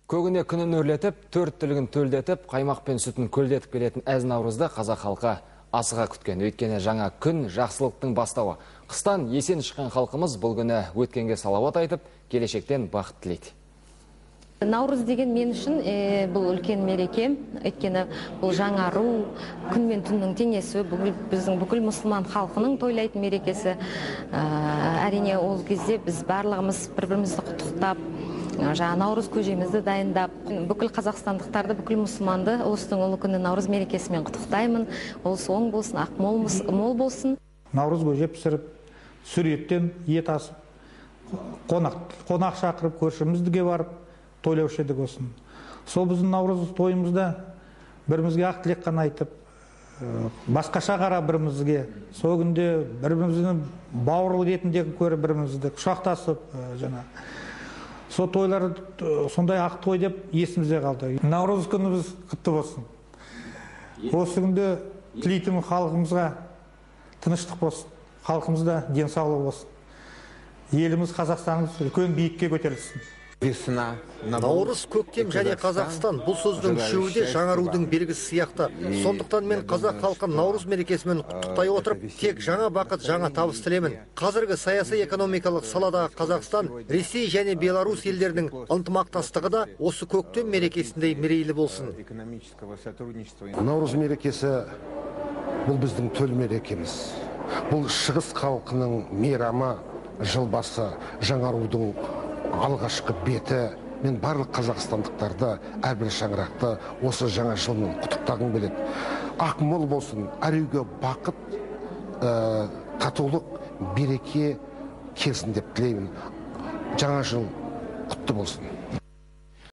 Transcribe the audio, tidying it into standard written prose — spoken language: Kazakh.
Көгіне күнін өрлетіп, төрт түлігін төлдетіп, қаймақ пен сүтін көлдетіп келетін әз наурызды қазақ халқы асыға күткен. Өйткені жаңа күн жақсылықтың бастауы. Қыстан есен шыққан халқымыз бұл күні өткенге салауат айтып, келешектен бақыт тілейді. Наурыз деген мен үшін бұл үлкен мереке. Өйткені бұл жаңару, күн мен түннің теңесуі, біздің бүкіл мұсылман халқының тойлайтын мерекесі. Әрине ол кезде біз барлығымыз бір-бірімізді құттықтап, наурыз көжемізді дайындап, бүкіл қазақстандықтарды, бүкіл мұсылманды ұлыстың ұлы күні наурыз мерекесімен құттықтаймын. Олысы оң болсын, ақ мол болсын. Наурыз көже пісіріп, сүреттен ет асып, қонақ шақырып, көршімізге барып тойлаушы едік осын. Сол біздің наурыз тойымызда бірімізге ақ тілек қана айтып, басқаша қара бірімізге, сол күнде біріміздің бауырлы ретінде көріп бірімізді құшақтасып, сол тойлар сондай ақ той деп есімізде қалды. Наурыз күніміз құтты болсын. Осы күнде тілейтін халқымызға тыныштық болсын, халқымызда денсаулық болсын. Еліміз, Қазақстанымыз үлкен биікке көтерілсін. Наурыз, көктем және Қазақстан бұл сөздің үшеуі де жаңарудың белгісі сияқты. Сондықтан мен қазақ халқын наурыз мерекесімен құттықтай отырып, тек жаңа бақыт, жаңа табыс тілемін. Қазіргі саяси экономикалық салада Қазақстан, Ресей және Беларусь елдерінің ынтымақтастығы да осы көктем мерекесіндей мерейлі болсын. Наурыз мерекесі бұл біздің төл мерекеміз. Бұл шығыс халқының мейрамы, жыл басы, жаңарудың алғашқы беті. Мен барлық қазақстандықтарды, әрбір шаңырақты осы жаңа жылмен құттықтағым келеді. Ақ мол болсын, әр үйге бақыт, татулық, береке келсін деп тілеймін. Жаңа жыл құтты болсын.